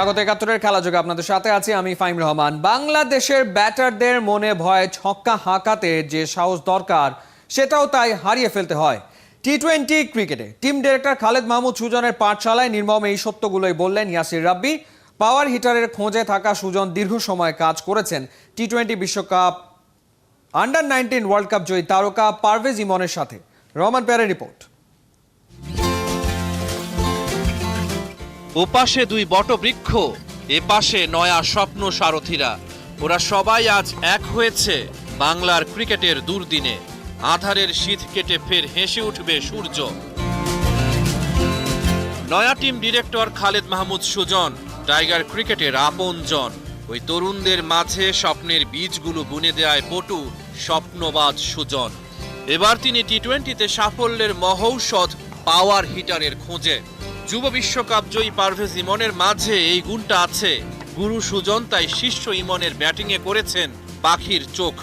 স্বাগত ৭১-এর খেলা যোগে আপনাদের সাথে আছি আমি ফাহিম রহমান। বাংলাদেশের ব্যাটারদের মনে ভয় ছক্কা হাঁকাতে যে সাহস দরকার সেটাও তাই হারিয়ে ফেলতে হয় টি-20 ক্রিকেটে। টিম ডিরেক্টর খালেদ মাহমুদ সুজনের পাঠশালায় নির্মম এই সত্যগুলোই বললেন ইয়াসির রাব্বি। পাওয়ার হিটারের খোঁজে থাকা সুজন দীর্ঘ সময় কাজ করেছেন টি-20 বিশ্বকাপ আন্ডার-19 ওয়ার্ল্ড কাপ জয়ী তারকা পারভেজ ইমনের সাথে। রহমান পেয়ারের রিপোর্ট। ওপাশে দুই বটবৃক্ষ, এপাশে নয়া স্বপ্ন সারথীরা। ওরা সবাই আজ এক হয়েছে বাংলার ক্রিকেটের দুর্দিনে। আধারের শীত কেটে ফের হেসে উঠবে সূর্য। নয়া team director Khaled Mahmud Sujon tiger ক্রিকেটের আপনজন। ওই তরুণদের মাঝে স্বপ্নের বীজগুলো বুনে দেয় পটু স্বপ্নবাজ সুজন। এবার তিনি টি-20তে সাফল্যের মহৌষধ পাওয়ার হিটারের খোঁজে। যুব বিশ্বকাপ জয়ী পারভেজ ইমনের মাঝে এই গুণটা আছে। গুরু সুজন তাই শিষ্য ইমনের ব্যাটিংয়ে করেছেন পাখির চোখ।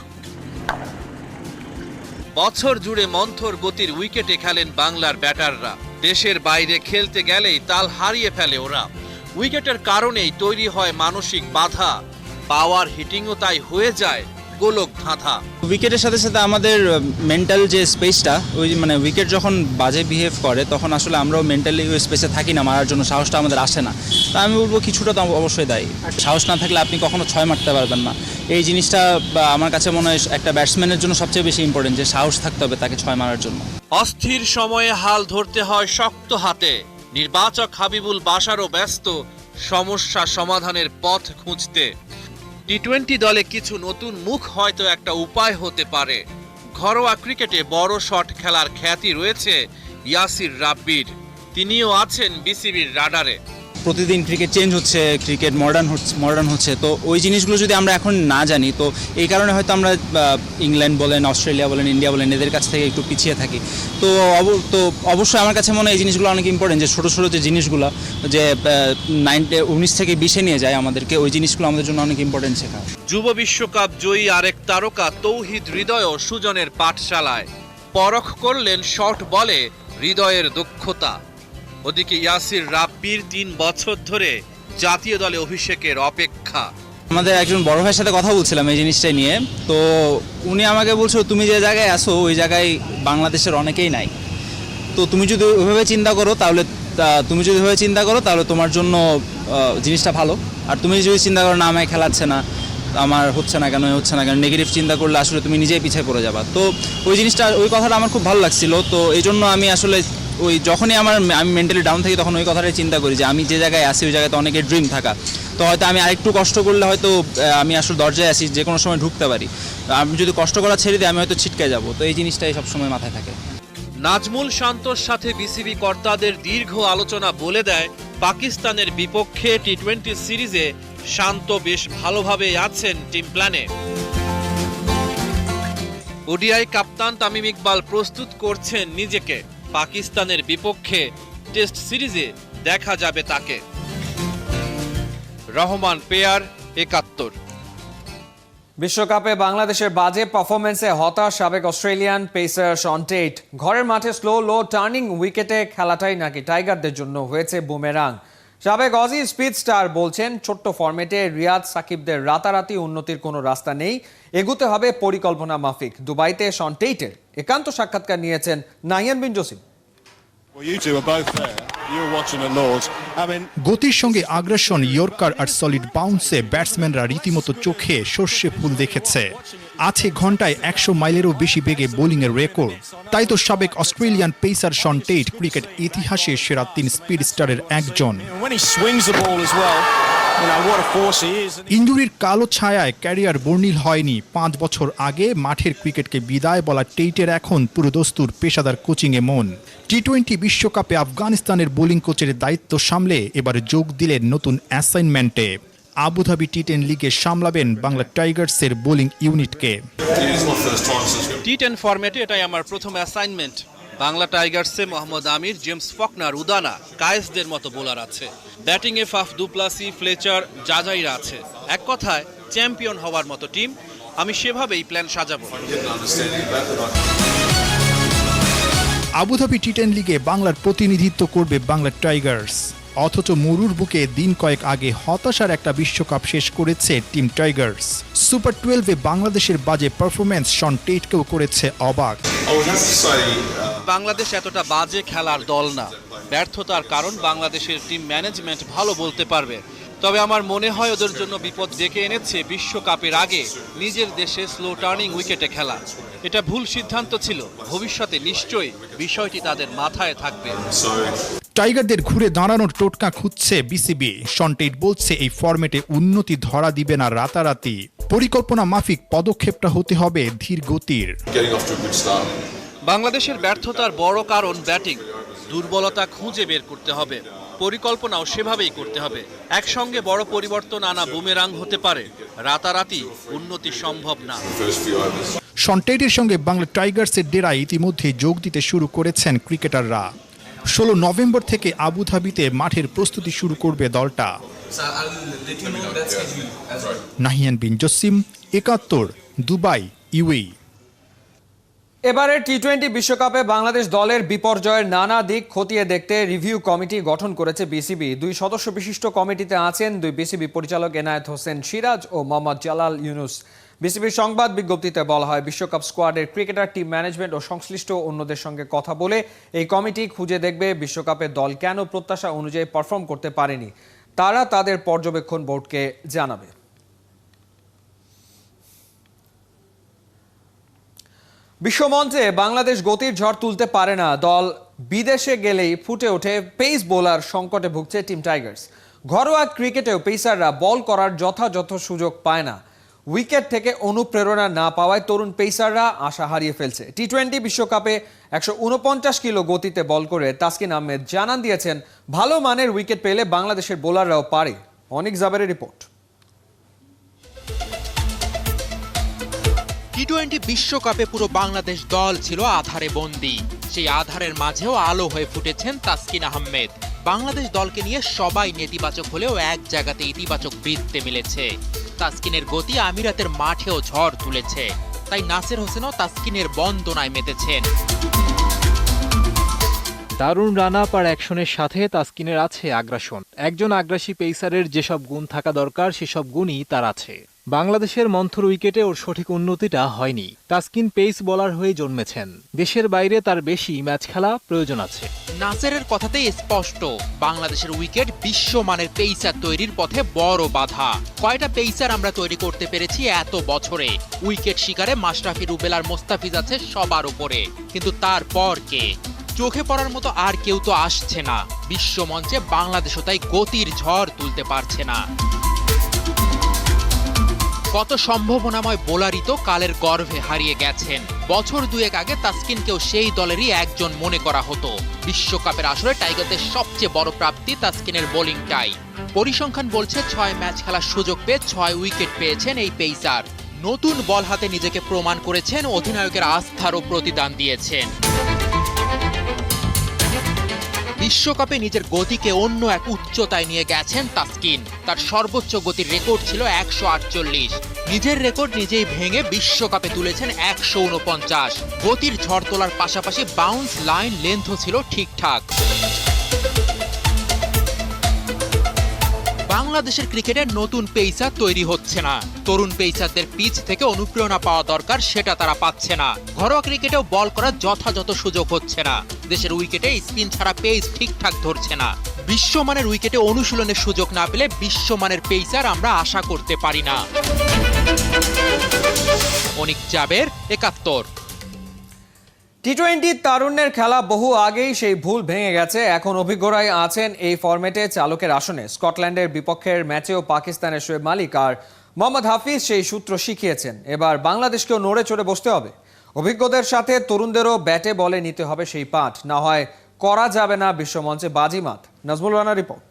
বছর জুড়ে মন্থর গতির উইকেটে খেলেন বাংলার ব্যাটাররা। দেশের বাইরে খেলতে গেলেই তাল হারিয়ে ফেলে ওরা। উইকেটের কারণেই তৈরি হয় মানসিক বাধা। পাওয়ার হিটিংও তাই হয়ে যায় গোলক ধাঁধা। উইকেটের সাথে সাথে আমাদের মেন্টাল যে স্পেসটা, ওই মানে উইকেট যখন বাজে বিহেভ করে তখন আসলে আমরাও মেন্টালি ওই স্পেসে থাকি না, মারার জন্য সাহসটা আমাদের আসে না। তা আমি বলবো কিছুটা তো অবশ্যই দায়ী। সাহস না থাকলে আপনি কখনো 6 মারতে পারবেন না। এই জিনিসটা আমার কাছে মনে হয় একটা ব্যাটসম্যানের জন্য সবচেয়ে বেশি ইম্পর্টেন্ট, যে সাহস থাকতে হবে তাকে 6 মারার জন্য। অস্থির সময়ে হাল ধরতে হয় শক্ত হাতে। নির্বাচক হাবিবুল বাশারও ব্যস্ত সমস্যা সমাধানের পথ খুঁজতে। টি-20 দলে কিছু নতুন মুখ হয়তো একটা উপায় হতে পারে। ঘরোয়া ক্রিকেটে বড় শট খেলার খ্যাতি রয়েছে ইয়াসির রাব্বির। তিনিও আছেন বিসিবির রাডারে। প্রতিদিন ক্রিকেট চেঞ্জ হচ্ছে, ক্রিকেট মডার্ন হচ্ছে, তো ওই জিনিসগুলো যদি আমরা এখন না জানি, তো এই কারণে হয়তো আমরা ইংল্যান্ড বলেন, অস্ট্রেলিয়া বলেন, ইন্ডিয়া বলেন, এদের কাছ থেকে একটু পিছিয়ে থাকি। তো অবশ্যই আমার কাছে মনে হয় এই জিনিসগুলো অনেক ইম্পর্টেন্ট, যে ছোটো ছোটো যে জিনিসগুলো যে 19 থেকে 20-এ নিয়ে যায় আমাদেরকে, ওই জিনিসগুলো আমাদের জন্য অনেক ইম্পর্টেন্ট শেখা। যুব বিশ্বকাপ জয়ী আরেক তারকা তৌহিদ হৃদয়ও সুজনের পাঠশালায় পরখ করলেন শর্ট বলে হৃদয়ের দক্ষতা। ওদিকে ইয়াসির রাব্বির 3 বছর ধরে জাতীয় দলে অভিষেকের অপেক্ষা। আমাদের একজন বড় ভাইয়ের সাথে কথা বলছিলাম এই জিনিসটা নিয়ে, তো উনি আমাকে বলছো তুমি যে জায়গায় আসো ওই জায়গায় বাংলাদেশের অনেকেই নাই। তো তুমি যদি ওইভাবে চিন্তা করো তাহলে তোমার জন্য জিনিসটা ভালো। আর তুমি যদি চিন্তা করো না আমায় খেলাচ্ছে না, আমার হচ্ছে না কেন, নেগেটিভ চিন্তা করলে আসলে তুমি নিজেই পিছিয়ে পড়ে যাবা। তো ওই কথাটা আমার খুব ভালো লাগছিল। তো এই জন্য আমি আসলে যখনই আমি মেন্টালি ডাউন থাকি তখন ওই কথাটাই চিন্তা করি যে আমি যে জায়গায় আসি ওই জায়গায় তো অনেকের ড্রিম থাকা। তো হয়তো আমি আরেকটু কষ্ট করলে হয়তো আমি আসলে দরজায় আসি, যে কোনো সময় ঢুকতে পারি। আমি যদি কষ্ট করা ছেড়ে দিই আমি হয়তো ছিটকে যাব। তো এই জিনিসটাই সবসময় মাথায় থাকে। নাজমুল শান্তর সাথে বিসিবি কর্তাদের দীর্ঘ আলোচনা বলে দেয় পাকিস্তানের বিপক্ষে টি-20 সিরিজে শান্ত বেশ ভালোভাবেই আছেন টিম প্ল্যানে। ওডিআই কাপ্তান তামিম ইকবাল প্রস্তুত করছেন নিজেকে। পাকিস্তানের বিপক্ষে টেস্ট সিরিজে দেখা যাবে তাকে। রহমান পেয়ার, ৭১। বিশ্বকাপে বাংলাদেশের বাজে পারফরমেন্সে হতাশ সাবেক অস্ট্রেলিয়ান পেসার শন টেট। ঘরের মাঠে লো টার্নিং উইকেটে খেলাটাই নাকি টাইগারদের জন্য হয়েছে বুমেরাং। সাবেক অজি স্পিড স্টার বলছেন ছোট্ট ফরম্যাটে রিয়াদ সাকিবদের রাতারাতি উন্নতির কোনো রাস্তা নেই, এগুতে হবে পরিকল্পনা মাফিক। দুবাইতে শন টেটের একান্ত সাক্ষাৎকার নিয়েছেন নাহিয়ান বিন জসিম। গতির সঙ্গে আগ্রাসন, ইয়র্কার আর সলিড বাউন্সে ব্যাটসম্যানরা রীতিমতো চোখে সর্ষে ফুল দেখেছে। আছে ঘন্টায় 100 মাইলেরও বেশি বেগে বোলিংয়ের রেকর্ড। তাই তো সাবেক Australian pacer Shaun Tait cricket ইতিহাসে সেরা 3 স্পিড স্টারের একজন। ইঞ্জুরির কালো ছায়ায় ক্যারিয়ার বর্ণিল হয়নি। 5 বছর আগে মাঠের ক্রিকেটকে বিদায় বলা টেইটের এখন পুরোদস্তুর পেশাদার কোচিংয়ে মন। টি-20 বিশ্বকাপে আফগানিস্তানের বোলিং কোচের দায়িত্ব সামলে এবার যোগ দিলেন নতুন অ্যাসাইনমেন্টে। আবুধাবি টি-10 লিগে সামলাবেন বাংলা টাইগার্সের বোলিং ইউনিটকে। টি-10 ফরম্যাটে এটাই আমার প্রথম অ্যাসাইনমেন্ট। বাংলা টাইগার্সে মোহাম্মদ আমির, জেমস ফকনার, উদানা, কায়েসদের মতো বোলার আছে। ব্যাটিংয়ে ফাফ দুপ্লাসি, ফ্লেচার, জাজাইরা আছে। এক কথায় চ্যাম্পিয়ন হওয়ার মতো টিম। আমি সেভাবেই প্ল্যান সাজাবো। আবুধাবি টি-10 লিগে বাংলার প্রতিনিধিত্ব করবে বাংলা টাইগার্স। অথচ মরুর বুকে দিন কয়েক আগে হতাশার একটা বিশ্বকাপ শেষ করেছে টিম টাইগার্স। সুপার 12-এ বাংলাদেশের বাজে পারফরম্যান্স শন টেটকেও করেছে অবাক। বাংলাদেশ এতটা বাজে খেলার দল না। ব্যর্থতার কারণ বাংলাদেশের টিম ম্যানেজমেন্ট ভালো বলতে পারবে। তবে আমার মনে হয় ওদের জন্য বিপদ ডেকে এনেছে বিশ্বকাপের আগে নিজের দেশে স্লো টার্নিং উইকেটে খেলা। এটা ভুল সিদ্ধান্ত ছিল। ভবিষ্যতে নিশ্চয়ই বিষয়টি তাদের মাথায় থাকবে। টাইগারদের ঘুরে দাঁড়ানোর টোটকা খুঁজছে বিসিবি। শন টেট বলছে এই ফরম্যাটে উন্নতি ধরা দিবে না রাতারাতি। পরিকল্পনা মাফিক পদক্ষেপটা হতে হবে ধীর গতির। বাংলাদেশের ব্যর্থতার বড় কারণ ব্যাটিং। দুর্বলতা খুঁজে বের করতে হবে, পরিকল্পনাও সেভাবেই করতে হবে। একসঙ্গে বড় পরিবর্তন আনা বুমেরাং হতে পারে, রাতারাতি উন্নতি সম্ভব না। শন টেটের সঙ্গে বাংলা টাইগার্সের ডেরায় ইতিমধ্যে যোগ দিতে শুরু করেছেন ক্রিকেটাররা। 16 নভেম্বর থেকে আবুধাবিতে মাঠের প্রস্তুতি শুরু করবে দলটা। নাহিয়ান বিন জসিম, 71, দুবাই, ইউএই। এবারে টি-20 বিশ্বকাপে বাংলাদেশ দলের বিপর্যয়ের নানা দিক খতিয়ে দেখতে রিভিউ কমিটি গঠন করেছে বিসিবি। 2 সদস্য বিশিষ্ট কমিটিতে আছেন 2 বিসিবি পরিচালক এনায়েত হোসেন সিরাজ ও মোহাম্মদ জালাল ইউনুস। বিসিবির সংবাদ বিজ্ঞপ্তিতে বলা হয়, বিশ্বকাপ স্কোয়াডের ক্রিকেটার, টিম ম্যানেজমেন্ট ও সংশ্লিষ্ট অন্যদের সঙ্গে কথা বলে এই কমিটি খুঁজে দেখবে বিশ্বকাপে দল কেন প্রত্যাশা অনুযায়ী পারফর্ম করতে পারেনি। তারা তাদের পর্যবেক্ষণ বোর্ডকে জানাবে। বিশ্বমঞ্চে বাংলাদেশ গতির ঝড় তুলতে পারে না। দল বিদেশে গেলেই ফুটে ওঠে পেস বোলার সংকটে ভুগছে টিম টাইগার্স। ঘরোয়া ক্রিকেটেও পেসাররা বল করার যথাযথ সুযোগ পায় না। উইকেট থেকে অনুপ্রেরণা না পাওয়ায় তরুণ পেসাররা আশা হারিয়ে ফেলছে। টি-20 বিশ্বকাপে 149 কিলো গতিতে বল করে তাসকিন আহমেদ জানান দিয়েছেন, ভালো মানের উইকেট পেলে বাংলাদেশের বোলাররাও পারে। অনিক জাবেরের রিপোর্ট। টি-20 বিশ্বকাপে পুরো বাংলাদেশ দল ছিল আধারে বন্দী। সেই আধারের মাঝেও আলো হয়ে ফুটেছেন তাসকিন আহমেদ। বাংলাদেশ দলকে নিয়ে সবাই নেতিবাচক হলেও এক জায়গাতে ইতিবাচক বৃত্তে মিলেছে। তাসকিনের গতি আমিরাতের মাঠেও ঝড় তুলেছে, তাই নাসির হোসেনও তাসকিনের বন্দনায় মেতেছেন। দারুণ রান আপ আর অ্যাকশনের সাথে তাসকিনের আছে আগ্রাসন। একজন আগ্রাসী পেসারের যেসব গুণ থাকা দরকার সেসব গুণই তার আছে। বাংলাদেশের মন্থর উইকেটে ওর সঠিক উন্নতিটা হয়নি। তাসকিন পেস বোলার হয়ে জন্মেছেন, দেশের বাইরে তার বেশি ম্যাচ খেলা প্রয়োজন আছে। নাসেরের কথাতেই স্পষ্ট, বাংলাদেশের উইকেট বিশ্বমানের পেসার তৈরির পথে বড় বাধা। কয়টা পেসার আমরা তৈরি করতে পেরেছি এত বছরে। উইকেট শিকারে মাশরাফি, রুবেল আর মোস্তাফিজ আছে সবার উপরে, কিন্তু তারপর কে? চোখে পড়ার মতো আর কেউ তো আসছে না। বিশ্বমঞ্চে বাংলাদেশও তাই গতির ঝড় তুলতে পারছে না। কত সম্ভাবনাময় বোলারই তো কালের গর্ভে হারিয়ে গেছেন। বছর দুয়েক আগে তাসকিনকেও সেই দলেরই একজন মনে করা হতো। বিশ্বকাপের আসরে টাইগারদের সবচেয়ে বড় প্রাপ্তি তাসকিনের বোলিংটাই। পরিসংখ্যান বলছে 6 ম্যাচ খেলার সুযোগ পেয়ে 6 উইকেট পেয়েছেন এই পেসার। নতুন বল হাতে নিজেকে প্রমাণ করেছেন, অধিনায়কের আস্থারও প্রতিদান দিয়েছেন। বিশ্বকাপে নিজের গতিকে অন্য এক উচ্চতায় নিয়ে গেছেন তাসকিন। তার সর্বোচ্চ গতির রেকর্ড ছিল 148। নিজের রেকর্ড নিজেই ভেঙে বিশ্বকাপে তুলেছেন 149। গতির ঝড় তোলার পাশাপাশি বাউন্স, লাইন, লেন্থও ছিল ঠিকঠাক। বাংলাদেশের ক্রিকেটের নতুন পেসার তৈরি হচ্ছে না। তরুণ পেসারদের পিচ থেকে অনুপ্রেরণা পাওয়া দরকার, সেটা তারা পাচ্ছে না। ঘরোয়া ক্রিকেটেও বল করার যথাযথ সুযোগ হচ্ছে না। দেশের উইকেটে স্পিন ছাড়া পেস ঠিকঠাক ধরছে না। বিশ্বমানের উইকেটে অনুশীলনের সুযোগ না পেলে বিশ্বমানের পেসার আমরা আশা করতে পারি না। অনিক জাবের, 71। টি-20 তারুণ্যের খেলা বহু আগেই সেই ভুল ভেঙে গেছে। এখন অভিজ্ঞরাই আছেন এই ফরম্যাটে চালকের আসনে। স্কটল্যান্ডের বিপক্ষের ম্যাচেও পাকিস্তানের শোয়েব মালিক আর মোহাম্মদ হাফিজ সেই সূত্র শিখিয়েছেন। এবার বাংলাদেশকেও নড়ে চড়ে বসতে হবে। অভিজ্ঞদের সাথে তরুণদেরও ব্যাটে বলে নিতে হবে সেই পাঠ, না হয় করা যাবে না বিশ্বমঞ্চে বাজিমাত। নাজমুল রানার রিপোর্ট।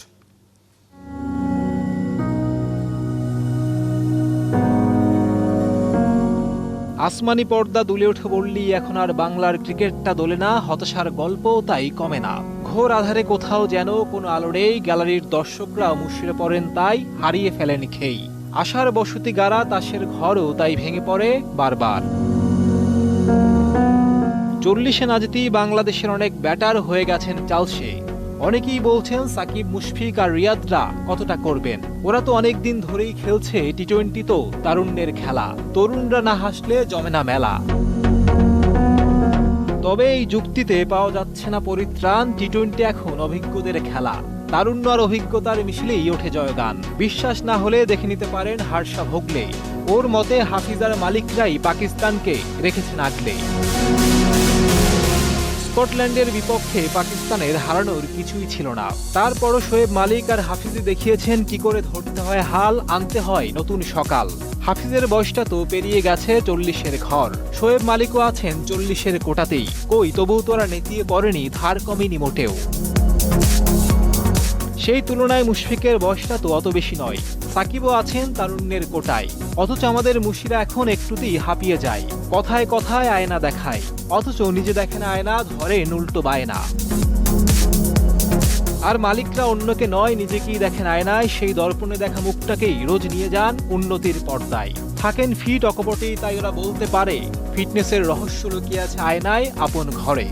আসমানি পর্দা দুলে উঠে বললেই এখন আর বাংলার ক্রিকেটটা দোলে না, হতাশার গল্প তাই কমে না। ঘোর আধারে কোথাও যেন কোনো আলো নেই, গ্যালারির দর্শকরা মুষড়ে পড়েন তাই হারিয়ে ফেলেন খেই। আশার বসতি গাড়া তাসের ঘরও তাই ভেঙে পড়ে বারবার। 40-এ না যেতেই বাংলাদেশের অনেক ব্যাটার হয়ে গেছেন চালসে। অনেকেই বলছেন সাকিব, মুশফিক আর রিয়াদরা কতটা করবেন। ওরা তো অনেক দিন ধরেই খেলছে টি-20, তো তারুণ্যের খেলা। তরুণরা না হাসলে জমে না মেলা। তবে এই যুক্তিতে পাওয়া যাচ্ছে না পরিত্রাণ। টি-20 এখন অভিজ্ঞদের খেলা। তারুণ্য আর অভিজ্ঞতার মিশেলেই ওঠে জয়গান। বিশ্বাস না হলে দেখে নিতে পারেন হার্ষা ভোগলে। ওর মতে হাফিজার মালিকরাই পাকিস্তানকে রেখেছেন আগলে। স্কটল্যান্ডের বিপক্ষে পাকিস্তানের হারানোর কিছুই ছিল না। তারপরও শোয়েব মালিক আর হাফিজে দেখিয়েছেন কি করে ধরতে হয় হাল, আনতে হয় নতুন সকাল। হাফিজের বয়সটা তো পেরিয়ে গেছে 40-এর ঘর। শোয়েব মালিকও আছেন 40-এর কোটাতেই। কই তবুও তোরা নেতিয়ে পড়েনি, ধার কমেনি মোটেও। সেই তুলনায় মুশফিকের বয়সটা তো অত বেশি নয়। সাকিবও আছেন তারুণ্যের কোটায়। অথচ আমাদের মুশিরা এখন একটুতেই হাঁপিয়ে যায়। কথায় কথায় আয়না দেখায়, অথচ নিজে দেখে না আয়না, ধরে উল্টো বায়না। আর মালিকরা অন্যকে নয়, নিজেকেই দেখেন আয়নায়। সেই দর্পণে দেখা মুখটাকেই রোজ নিয়ে যান উন্নতির পর্দায়। থাকেন ফিট অকপটেই, তাই ওরা বলতে পারে ফিটনেসের রহস্য লুকিয়ে আছে আয়নায়, আপন ঘরে।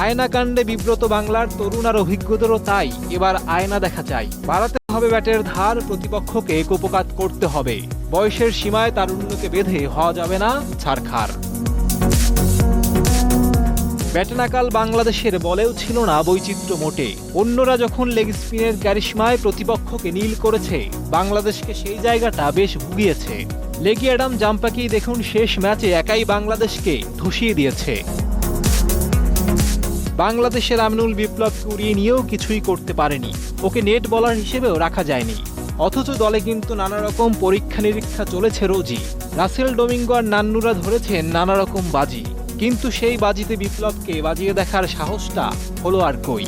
আয়না কাণ্ডে বিব্রত বাংলার তরুণ আর অভিজ্ঞদেরও তাই এবার আয়না দেখা চাই। বাড়াতে হবে ব্যাটের ধার, প্রতিপক্ষকে কোপকাত করতে হবে। বয়সের সীমায় তারুণ্যকে বেঁধে হওয়া যাবে না ছারখার। ব্যাটনাকাল বাংলাদেশের বলেও ছিল না বৈচিত্র্য মোটে। অন্যরা যখন লেগ স্পিনের ক্যারিশমায় প্রতিপক্ষকে নীল করেছে, বাংলাদেশকে সেই জায়গাটা বেশ ভুগিয়েছে। লেগি অ্যাডাম জাম্পাকেই দেখুন শেষ ম্যাচে একাই বাংলাদেশকে ধসিয়ে দিয়েছে। বাংলাদেশের আমিনুল বিপ্লবকে উড়িয়ে নিয়েও কিছুই করতে পারেনি। ওকে নেট বোলার হিসেবেও রাখা যায়নি। অথচ দলে কিন্তু নানা রকম পরীক্ষা নিরীক্ষা চলেছে রোজই। রাসেল ডোমিঙ্গো আর নান্নুরা ধরেছেন নানা রকম বাজি, কিন্তু সেই বাজিতে বিপ্লবকে বাজিয়ে দেখার সাহসটা হলো আর কই।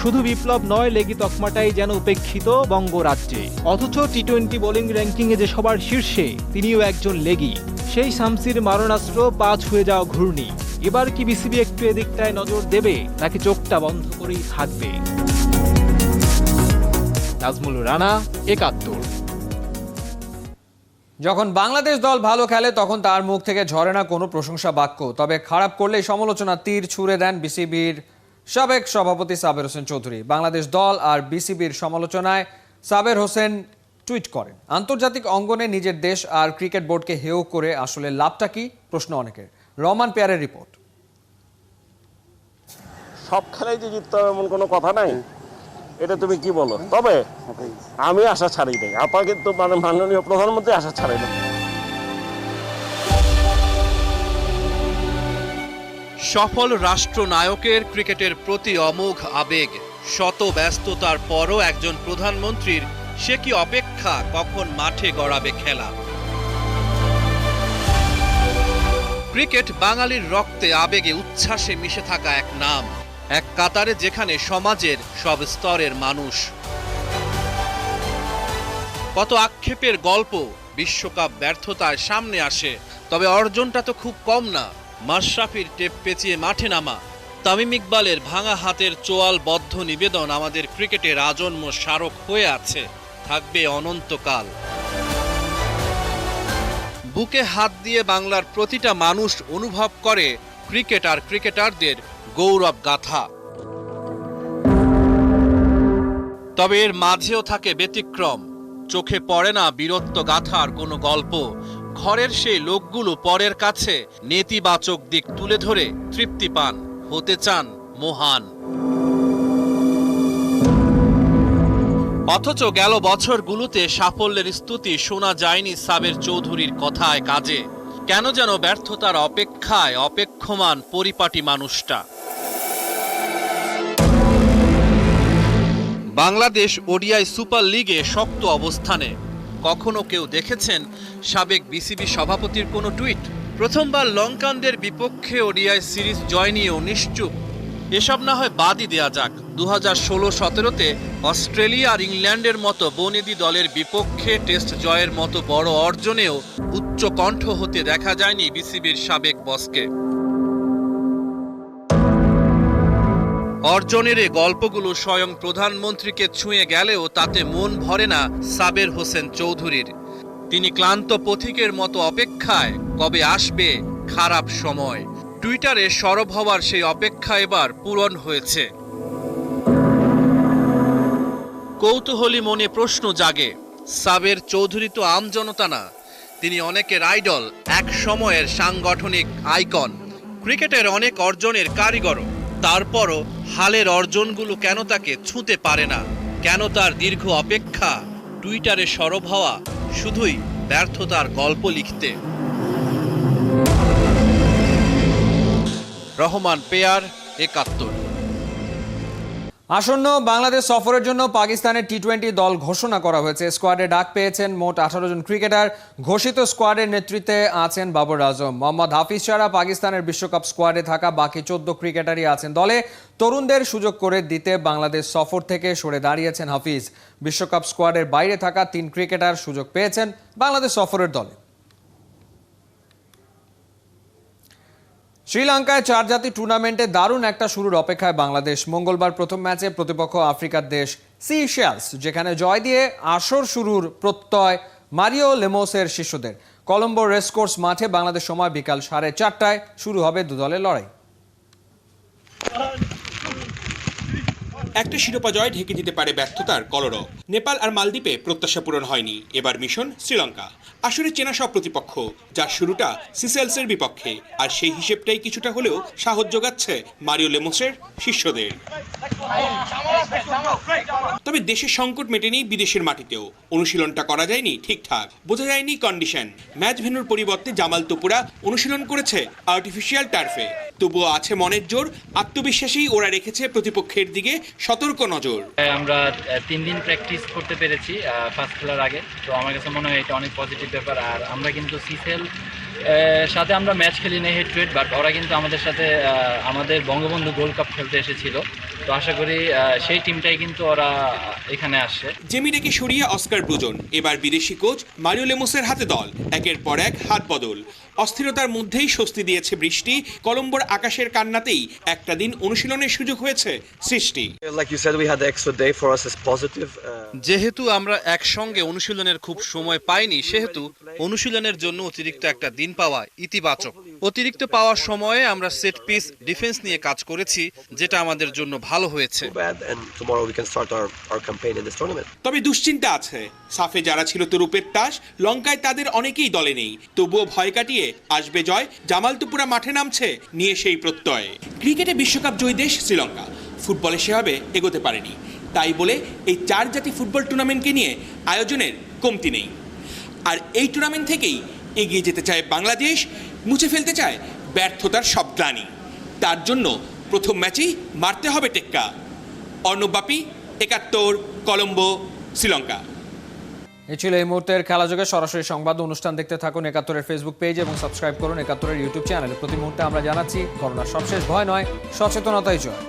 শুধু বিপ্লব নয়, লেগি তকমাটাই যেন উপেক্ষিত বঙ্গরাজ্যে। অথচ টি-20 বোলিং র্যাঙ্কিংয়ে যে সবার শীর্ষে, তিনিও একজন লেগি। সেই শামসির মারণাস্ত্র পা ছুঁয়ে যাওয়া ঘূর্ণি। এবার কি বিসিবি একটু এদিকটায় নজর দেবে, নাকি চোখটা বন্ধ করেই থাকবে? নাজমুল রানা, ৭১। যখন বাংলাদেশ দল ভালো খেলে তখন তার মুখ থেকে ঝরে না কোনো প্রশংসা বাক্য। তবে খারাপ করলেই সমালোচনা তীর ছুঁড়ে দেন বিসিবির সাবেক সভাপতি সাবের হোসেন চৌধুরী। বাংলাদেশ দল আর বিসিবির সমালোচনায় সাবের হোসেন টুইট করেন, আন্তর্জাতিক অঙ্গনে নিজের দেশ আর ক্রিকেট বোর্ডকে হেয় করে আসলে লাভটা কি, প্রশ্ন অনেকের। রহমান পেয়ারের রিপোর্ট। সব খেলায় যে জিততে হবে এমন কোনো কথা নাই, এটা তুমি কি বলো? তবে আমি আশা ছাড়ি নাই, আপা কিন্তু মাননীয় প্রধানমন্ত্রী আশা ছাড়াই না। সফল রাষ্ট্রনায়কের ক্রিকেটের প্রতি অমোঘ আবেগ, শত ব্যস্ততার পরও একজন প্রধানমন্ত্রীর সে কি অপেক্ষা কখন মাঠে গড়াবে খেলা। ক্রিকেট বাঙালির রক্তে, আবেগে, উচ্ছ্বাসে মিশে থাকা এক নাম, এক কাতারে যেখানে সমাজের সব স্তরের মানুষ। কত আক্ষেপের গল্প বিশ্বকাপ ব্যর্থতায় সামনে আসে, তবে অর্জনটা তো খুব কম না। মাশরাফির টেপ পেঁচিয়ে মাঠে নামা, তামিম ইকবালের ভাঙা হাতের চোয়ালবদ্ধ নিবেদন আমাদের ক্রিকেটের আজন্ম স্মারক হয়ে আছে, থাকবে অনন্তকাল। বুকে হাত দিয়ে বাংলার প্রতিটা মানুষ অনুভব করে ক্রিকেট আর ক্রিকেটারদের গৌরব গাথা। তবে এর মাঝেও থাকে ব্যতিক্রম। চোখে পড়ে না বীরত্ব গাথার কোনো গল্প। ঘরের সেই লোকগুলো পরের কাছে নেতিবাচক দিক তুলে ধরে তৃপ্তি পান, হতে চান মহান। অথচ গেল বছরগুলোতে সাফল্যের স্তুতি শোনা যায়নি সাবের চৌধুরীর কথায় কাজে। কেন যেন ব্যর্থতার অপেক্ষায় অপেক্ষমান পরিপাটি মানুষটা। বাংলাদেশ ওডিআই সুপার লিগে শক্ত অবস্থানে। কখনো কেউ দেখেছেন সাবেক বিসিবি সভাপতির কোনো টুইট? প্রথমবার লঙ্কানদের বিপক্ষে ওডিআই সিরিজ জয় নিয়েও নিশ্চুপ। এসব না হয় বাদই দেয়া যাক, 2016-17-তে অস্ট্রেলিয়া আর ইংল্যান্ডের মতো বনেদি দলের বিপক্ষে টেস্ট জয়ের মতো বড় অর্জনেও উচ্চ কণ্ঠ হতে দেখা যায়নি বিসিবির সাবেক বসকে। অর্জনের এই গল্পগুলো স্বয়ং প্রধানমন্ত্রীকে ছুঁয়ে গেলেও তাতে মন ভরে না সাবের হোসেন চৌধুরীর। তিনি ক্লান্ত পথিকের মতো অপেক্ষায়, কবে আসবে খারাপ সময়। টুইটারে সরব হওয়ার সেই অপেক্ষা এবার পূরণ হয়েছে। কৌতূহলী মনে প্রশ্ন জাগে, সাবের চৌধুরী তো আমজনতা না, তিনি অনেকের আইডল, এক সময়ের সাংগঠনিক আইকন, ক্রিকেটের অনেক অর্জনের কারিগরও। তারপরও হালের অর্জনগুলো কেন তাকে ছুঁতে পারে না? কেন তার দীর্ঘ অপেক্ষা? টুইটারে সরব হওয়া শুধুই ব্যর্থতার গল্প লিখতে। রহমান পেয়ার, ৭১। আসন্ন বাংলাদেশ সফরের জন্য পাকিস্তানের টি-20 দল ঘোষণা করা হয়েছে। স্কোয়াডে ডাক পেয়েছেন মোট 18 জন ক্রিকেটার। ঘোষিত স্কোয়াডের নেতৃত্বে আছেন বাবর আজম। মোহাম্মদ হাফিজ ছাড়া পাকিস্তানের বিশ্বকাপ স্কোয়াডে থাকা বাকি 14 ক্রিকেটারই আছেন দলে। তরুণদের সুযোগ করে দিতে বাংলাদেশ সফর থেকে সরে দাঁড়িয়েছেন হাফিজ। বিশ্বকাপ স্কোয়াডের বাইরে থাকা 3 ক্রিকেটার সুযোগ পেয়েছেন বাংলাদেশ সফরের দলে। শ্রীলঙ্কায় 4 জাতি টুর্নামেন্টে দারুণ একটা শুরুর অপেক্ষায় বাংলাদেশ। মঙ্গলবার প্রথম ম্যাচে প্রতিপক্ষ আফ্রিকার দেশ সিশেলস, যেখানে জয় দিয়ে আসর শুরুর প্রত্যয় মারিও লেমোসের শিষ্যদের। কলম্বো রেসকোর্স মাঠে বাংলাদেশ সময় বিকাল 4:30টায় শুরু হবে দু দলের লড়াই। একটা শিরোপা জয় ঢেকে দিতে পারে ব্যর্থতার কলরব। নেপাল আর মালদ্বীপে প্রত্যাশা পূরণ হয়নি, এবার মিশন শ্রীলঙ্কা। আসলে চেনা সব প্রতিপক্ষ, যার শুরুটা সিসেলসের বিপক্ষে, আর সেই হিসেবটাই কিছুটা হলেও সাহস যোগাচ্ছে মারিও লেমোসের শিষ্যদের। তবে দেশের সংকট মেটেনি বিদেশের মাটিতেও। অনুশীলনটা করা যায়নি ঠিকঠাক, বোঝা যায়নি কন্ডিশন। ম্যাচ ভেন্যুর পরিবর্তে জামাল তোপুরা অনুশীলন করেছে আর্টিফিশিয়াল টার্ফে। তবুও আছে মনের জোর, আত্মবিশ্বাসেই ওরা রেখেছে প্রতিপক্ষের দিকে সতর্ক নজর। আমরা 3 দিন প্র্যাকটিস করতে পেরেছি ফার্স্ট খেলার আগে, তো আমার কাছে মনে হয় এটা অনেক পজিটিভ ব্যাপার। আর আমরা কিন্তু সিসেল সাথে আমরা ম্যাচ খেলি না হেড টু হেড, বাট ওরা কিন্তু আমাদের সাথে আমাদের বঙ্গবন্ধু গোল্ড কাপ খেলতে এসেছিল, তো আশা করি সেই টিমটাই কিন্তু ওরা এখানে আসছে। জেমিরেকে সরিয়ে অস্কার ব্রুজন, এবার বিদেশি কোচ মারিও লেমোসের হাতে দল। একের পর এক হাত বদল। অস্থিরতার মধ্যেই স্বস্তি দিয়েছে বৃষ্টি। কলম্বোর আকাশের কান্নাতেই একটা দিন অনুশীলনের সুযোগ হয়েছে সৃষ্টি। যেহেতু আমরা একসঙ্গে অনুশীলনের খুব সময় পাইনি, সেহেতু অনুশীলনের জন্য অতিরিক্ত একটা দিন পাওয়া ইতিবাচক। অতিরিক্ত পাওয়ার সময়ে আমরা সেট পিস ডিফেন্স নিয়ে কাজ করেছি, যেটা আমাদের জন্য ভালো হয়েছে। তবে দুশ্চিন্তা আছে। সাফে যারা ছিল তুরুপের তাস, লঙ্কায় তাদের অনেকেই দলে নেই। তবুও ভয় কাটিয়ে আসবে জয়। জামাল তোপুরা মাঠে নামছে নিয়ে সেই প্রত্যয়। ক্রিকেটে বিশ্বকাপ জয়ী দেশ শ্রীলঙ্কা ফুটবলে সেভাবে এগোতে পারেনি, তাই বলে এই 4 জাতি ফুটবল টুর্নামেন্টকে নিয়ে আয়োজনের কমতি নেই। আর এই টুর্নামেন্ট থেকেই এগিয়ে যেতে চায় বাংলাদেশ, মুছে ফেলতে চায় ব্যর্থতার সব গ্লানি। তার জন্য প্রথম ম্যাচেই মারতে হবে টেক্কা। অর্ণব বাপি, ৭১, কলম্বো, শ্রীলঙ্কা। এই ছিল এই মুহূর্তের খেলাযোগে সরাসরি সংবাদ অনুষ্ঠান। দেখতে থাকুন ৭১-এর ফেসবুক পেজ এবং সাবস্ক্রাইব করুন ৭১-এর ইউটিউব চ্যানেল। প্রতি মুহূর্তে আমরা জানাচ্ছি করোনার সবশেষ ভয় নয়, সচেতনতাই জয়।